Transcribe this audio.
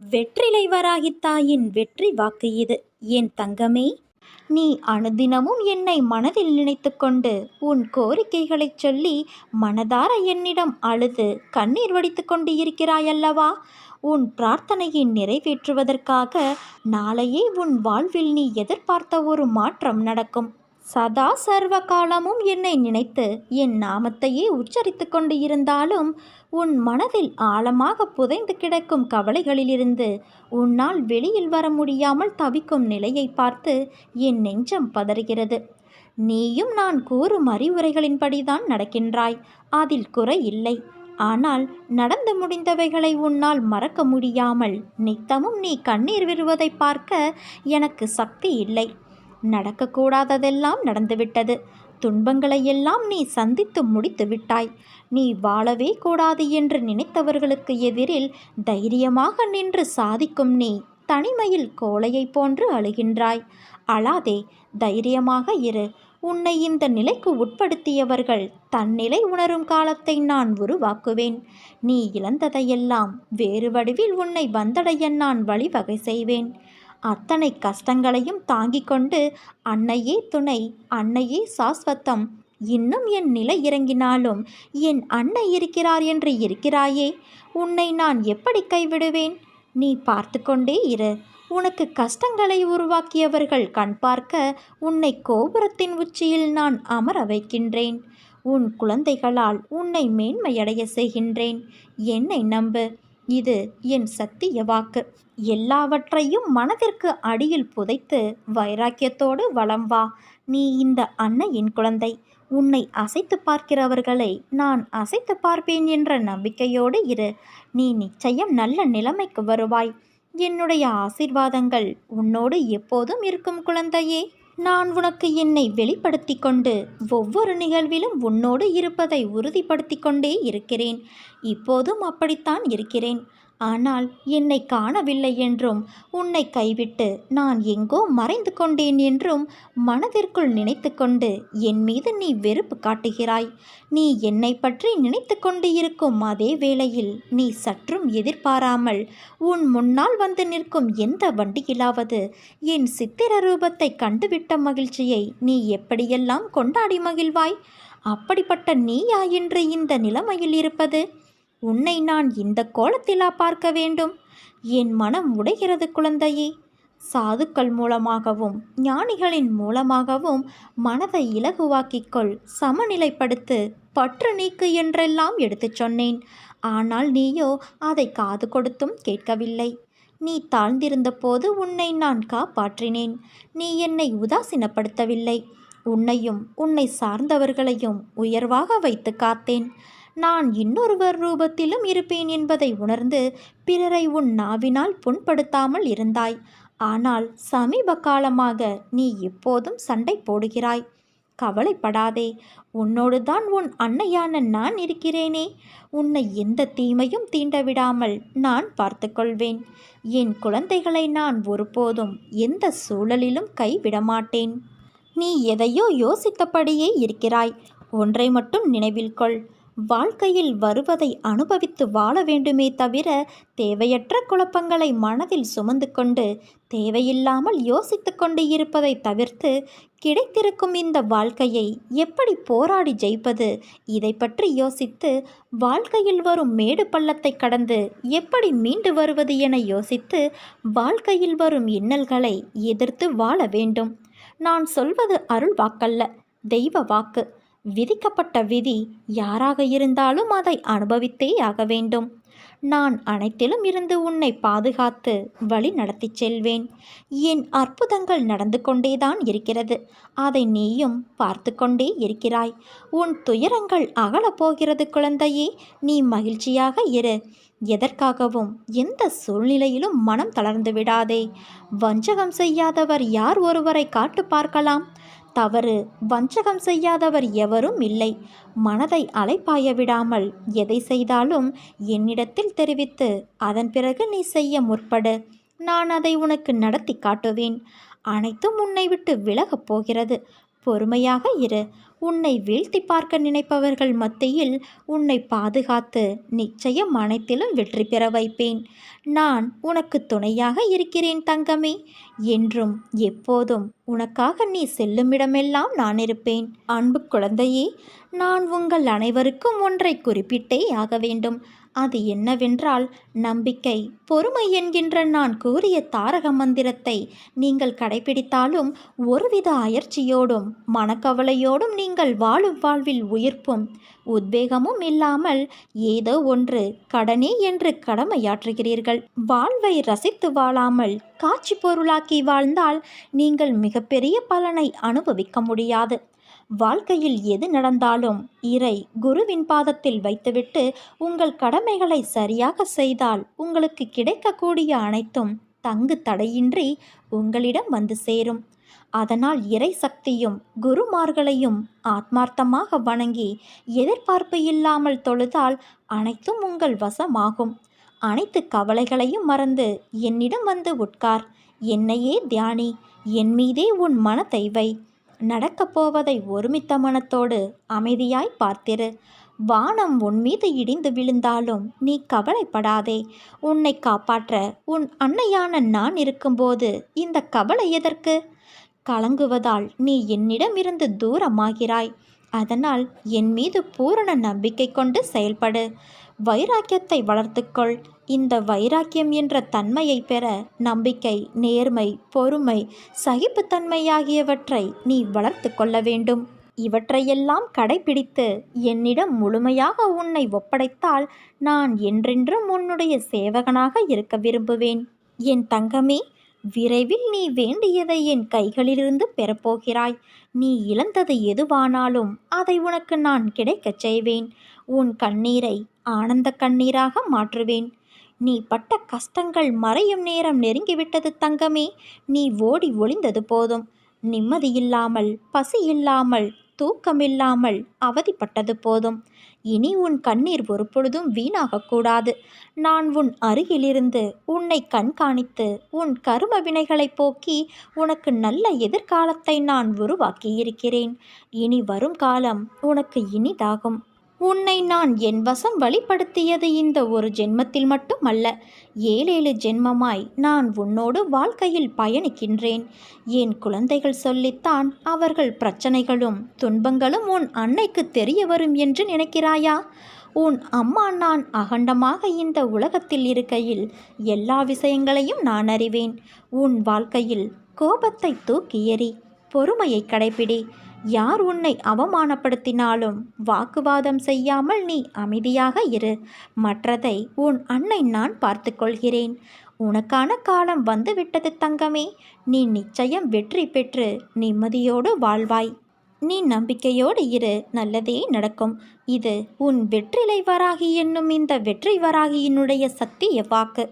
வெற்றிலை வராகி தாயின் வெற்றி வாக்கு இது. என் தங்கமே, நீ அனுதினமும் என்னை மனதில் நினைத்து கொண்டு உன் கோரிக்கைகளைச் சொல்லி மனதார என்னிடம் அழுது கண்ணீர் வடித்து கொண்டு இருக்கிறாயல்லவா? உன் பிரார்த்தனையை நிறைவேற்றுவதற்காக நாளையே உன் வாழ்வில் நீ எதிர்பார்த்த ஒரு மாற்றம் நடக்கும். சதா சர்வ காலமும் என்னை நினைத்து என் நாமத்தையே உச்சரித்து கொண்டு இருந்தாலும் உன் மனதில் ஆழமாக புதைந்து கிடக்கும் கவலைகளிலிருந்து உன்னால் வெளியில் வர முடியாமல் தவிக்கும் நிலையை பார்த்து என் நெஞ்சம் பதறுகிறது. நீயும் நான் கூறும் அறிவுரைகளின்படிதான் நடக்கின்றாய், அதில் குறை இல்லை. ஆனால் நடந்து முடிந்தவைகளை உன்னால் மறக்க முடியாமல் நித்தமும் நீ கண்ணீர் விடுவதை பார்க்க எனக்கு சக்தி இல்லை. நடக்கக்கூடாததெல்லாம் நடந்துவிட்டது. துன்பங்களையெல்லாம் நீ சந்தித்து முடித்து விட்டாய். நீ வாழவே கூடாது என்று நினைத்தவர்களுக்கு எதிரில் தைரியமாக நின்று சாதிக்கும் நீ தனிமையில் கோழையைப் போன்று அழுகின்றாய். அழாதே, தைரியமாக இரு. உன்னை இந்த நிலைக்கு உட்படுத்தியவர்கள் தன்னிலை உணரும் காலத்தை நான் உருவாக்குவேன். நீ இழந்ததையெல்லாம் வேறு வடிவில் உன்னை வந்தடைய நான் வழிவகை செய்வேன். அத்தனை கஷ்டங்களையும் தாங்கிக் கொண்டு அன்னையே துணை, அன்னையே சாஸ்வத்தம், இன்னும் என் நிலை இறங்கினாலும் என் அன்னை இருக்கிறார் என்று இருக்கிறாயே, உன்னை நான் எப்படி கைவிடுவேன்? நீ பார்த்து கொண்டே இரு. உனக்கு கஷ்டங்களை உருவாக்கியவர்கள் கண் பார்க்க உன்னை கோபுரத்தின் உச்சியில் நான் அமர வைக்கின்றேன். உன் குழந்தைகளால் உன்னை மேன்மையடைய செய்கின்றேன். என்னை நம்பு. இது என் சத்திய வாக்கு. எல்லாவற்றையும் மனதிற்கு அடியில் புதைத்து வைராக்கியத்தோடு வலம் வா. நீ இந்த அன்னையின் குழந்தை. உன்னை அசைத்து பார்க்கிறவர்களை நான் அசைத்து பார்ப்பேன் என்ற நம்பிக்கையோடு இரு. நீ நிச்சயம் நல்ல நிலைமைக்கு வருவாய். என்னுடைய ஆசீர்வாதங்கள் உன்னோடு எப்போதும் இருக்கும் குழந்தையே. நான் உனக்கு என்னை வெளிப்படுத்தி கொண்டு ஒவ்வொரு நிகழ்விலும் உன்னோடு இருப்பதை உறுதிப்படுத்தி கொண்டே இருக்கிறேன். இப்போதும் அப்படித்தான் இருக்கிறேன். ஆனால் என்னை காணவில்லை என்றும் உன்னை கைவிட்டு நான் எங்கோ மறைந்து கொண்டேன் என்றும் மனதிற்குள் நினைத்து கொண்டு என் மீது நீ வெறுப்பு காட்டுகிறாய். நீ என்னை பற்றி நினைத்து கொண்டு இருக்கும் அதே வேளையில் நீ சற்றும் எதிர்பாராமல் உன் முன்னால் வந்து நிற்கும் எந்த வண்டியிலாவது என் சித்திர ரூபத்தை கண்டுவிட்ட மகிழ்ச்சியை நீ எப்படியெல்லாம் கொண்டாடி மகிழ்வாய்? அப்படிப்பட்ட நீயா என்று இந்த நிலைமையில் இருப்பது? உன்னை நான் இந்த கோலத்திலா பார்க்க வேண்டும்? என் மனம் உடைகிறது குழந்தையே. சாதுக்கள் மூலமாகவும் ஞானிகளின் மூலமாகவும் மனதை இலகுவாக்கிக்கொள், சமநிலைப்படுத்து, பற்று நீக்கு என்றெல்லாம் எடுத்துச் சொன்னேன். ஆனால் நீயோ அதை காது கொடுத்தும் கேட்கவில்லை. நீ தாழ்ந்திருந்த போது உன்னை நான் காப்பாற்றினேன். நீ என்னை உதாசீனப்படுத்தவில்லை. உன்னையும் உன்னை சார்ந்தவர்களையும் உயர்வாக வைத்து காத்தேன். நான் இன்னொருவர் ரூபத்திலும் இருப்பேன் என்பதை உணர்ந்து பிறரை உன் நாவினால் புண்படுத்தாமல் இருந்தாய். ஆனால் சமீப காலமாக நீ எப்போதும் சண்டை போடுகிறாய். கவலைப்படாதே, உன்னோடு தான் உன் அன்னையான நான் இருக்கிறேனே. உன்னை எந்த தீமையும் தீண்டவிடாமல் நான் பார்த்து கொள்வேன். என் குழந்தைகளை நான் ஒருபோதும் எந்த சூழலிலும் கைவிடமாட்டேன். நீ எதையோ யோசித்தபடியே இருக்கிறாய். ஒன்றை மட்டும் நினைவில் கொள். வாழ்க்கையில் வருவதை அனுபவித்து வாழ வேண்டுமே தவிர தேவையற்ற குழப்பங்களை மனதில் சுமந்து கொண்டு தேவையில்லாமல் யோசித்து கொண்டு இருப்பதை தவிர்த்து கிடைத்திருக்கும் இந்த வாழ்க்கையை எப்படி போராடி ஜெயிப்பது, இதை பற்றி யோசித்து வாழ்க்கையில் வரும் மேடு பள்ளத்தை கடந்து எப்படி மீண்டு வருவது என யோசித்து வாழ்க்கையில் வரும் இன்னல்களை எதிர்த்து வாழ வேண்டும். நான் சொல்வது அருள் வாக்கல்ல, தெய்வ வாக்கு. விதிக்கப்பட்ட விதி யாராக இருந்தாலும் அதை அனுபவித்தே ஆக வேண்டும். நான் அனைத்திலும் இருந்து உன்னை பாதுகாத்து வழி நடத்தி செல்வேன். என் அற்புதங்கள் நடந்து கொண்டேதான் இருக்கிறது. அதை நீயும் பார்த்து கொண்டே இருக்கிறாய். உன் துயரங்கள் அகலப்போகிறது குழந்தையே. நீ மகிழ்ச்சியாக இரு. எதற்காகவும் எந்த சூழ்நிலையிலும் மனம் தளர்ந்து விடாதே. வஞ்சகம் செய்யாதவர் யார் ஒருவரை காட்டு பார்க்கலாம்? தவறு வஞ்சகம் செய்யாதவர் எவரும் இல்லை. மனதை அலைப்பாய விடாமல் எதை செய்தாலும் என்னிடத்தில் தெரிவித்து அதன் பிறகு நீ செய்ய முற்படு. நான் அதை உனக்கு நடத்தி காட்டுவேன். அனைத்தும் உன்னை விட்டு விலகப் போகிறது. பொறுமையாக இரு. உன்னை வீழ்த்தி பார்க்க நினைப்பவர்கள் மத்தியில் உன்னை பாதுகாத்து நிச்சயம் அனைத்திலும் வெற்றி பெற வைப்பேன். நான் உனக்கு துணையாக இருக்கிறேன் தங்கமே. என்றும் எப்போதும் உனக்காக நீ செல்லுமிடமெல்லாம் நான் இருப்பேன். அன்பு குழந்தையே, நான் உங்கள் அனைவருக்கும் ஒன்றை குறிப்பிட்டே ஆக வேண்டும். அது என்னவென்றால் நம்பிக்கை, பொறுமை என்கின்ற நான் கூறிய தாரக மந்திரத்தை நீங்கள் கடைபிடித்தாலும் ஒருவித அயற்சியோடும் மனக்கவலையோடும் நீங்கள் வாழும் வாழ்வில் உயிர்ப்பும் உத்வேகமும் இல்லாமல் ஏதோ ஒன்று கடனே என்று கடமையாற்றுகிறீர்கள். வாழ்வை ரசித்து வாழாமல் காட்சி பொருளாக்கி வாழ்ந்தால் நீங்கள் மிகப்பெரிய பலனை அனுபவிக்க முடியாது. வாழ்க்கையில் எது நடந்தாலும் இறை குருவின் பாதத்தில் வைத்துவிட்டு உங்கள் கடமைகளை சரியாக செய்தால் உங்களுக்கு கிடைக்கக்கூடிய அனைத்தும் தங்கு தடையின்றி உங்களிடம் வந்து சேரும். அதனால் இறை சக்தியும் குருமார்களையும் ஆத்மார்த்தமாக வணங்கி எதிர்பார்ப்பு இல்லாமல் தொழுதால் அனைத்தும் உங்கள் வசமாகும். அனைத்து கவலைகளையும் மறந்து என்னிடம் வந்து உட்கார். என்னையே தியானி. என் மீதே உன் மனதை வை. நடக்கப் போவதை ஒருமித்த மனத்தோடு அமைதியாய் பார்த்திரு. வானம் உன் மீது இடிந்து விழுந்தாலும் நீ கவலைப்படாதே. உன்னை காப்பாற்ற உன் அன்னையான நான் இருக்கும்போது இந்த கவலை எதற்கு? கலங்குவதால் நீ என்னிடமிருந்து தூரமாகிறாய். அதனால் என் மீது பூரண நம்பிக்கை கொண்டு செயல்படு. வைராக்கியத்தை வளர்த்துக்கொள். இந்த வைராக்கியம் என்ற தன்மையை பெற நம்பிக்கை, நேர்மை, பொறுமை, சகிப்புத்தன்மை ஆகியவற்றை நீ வளர்த்து கொள்ள வேண்டும். இவற்றையெல்லாம் கடைபிடித்து என்னிடம் முழுமையாக உன்னை ஒப்படைத்தால் நான் என்றென்றும் உன்னுடைய சேவகனாக இருக்க விரும்புவேன். என் தங்கமே, விரைவில் நீ வேண்டியதை என் கைகளிலிருந்து பெறப்போகிறாய். நீ இழந்தது எதுவானாலும் அதை உனக்கு நான் கிடைக்கச் செய்வேன். உன் கண்ணீரை ஆனந்த கண்ணீராக மாற்றுவேன். நீ பட்ட கஷ்டங்கள் மறையும் நேரம் நெருங்கிவிட்டது தங்கமே. நீ ஓடி ஒளிந்தது போதும். நிம்மதியில்லாமல், பசியில்லாமல், தூக்கமில்லாமல் அவதிப்பட்டது போதும். இனி உன் கண்ணீர் ஒரு பொழுதும் வீணாகக்கூடாது. நான் உன் அருகிலிருந்து உன்னை கண்காணித்து உன் கரும வினைகளை போக்கி உனக்கு நல்ல எதிர்காலத்தை நான் உருவாக்கியிருக்கிறேன். இனி வரும் காலம் உனக்கு இனிதாகும். உன்னை நான் என் வசம் வழிப்படுத்தியது இந்த ஒரு ஜென்மத்தில் மட்டுமல்ல, 7 ஜென்மமாய் நான் உன்னோடு வாழ்க்கையில் பயணிக்கின்றேன். என் குழந்தைகள் சொல்லித்தான் அவர்கள் பிரச்சனைகளும் துன்பங்களும் உன் அன்னைக்கு தெரிய வரும் என்று நினைக்கிறாயா? உன் அம்மா நான் அகண்டமாக இந்த உலகத்தில் இருக்கையில் எல்லா விஷயங்களையும் நான் அறிவேன். உன் வாழ்க்கையில் கோபத்தை தூக்கி எறி. பொறுமையை கடைபிடி. யார் உன்னை அவமானப்படுத்தினாலும் வாக்குவாதம் செய்யாமல் நீ அமைதியாக இரு. மற்றதை உன் அன்னை நான் பார்த்து கொள்கிறேன். உனக்கான காலம் வந்துவிட்டது தங்கமே. நீ நிச்சயம் வெற்றி பெற்று நிம்மதியோடு வாழ்வாய். நீ நம்பிக்கையோடு இரு. நல்லதே நடக்கும். இது உன் வெற்றிலை வராகி என்னும் இந்த வெற்றி வராகியினுடைய சத்திய வாக்கு.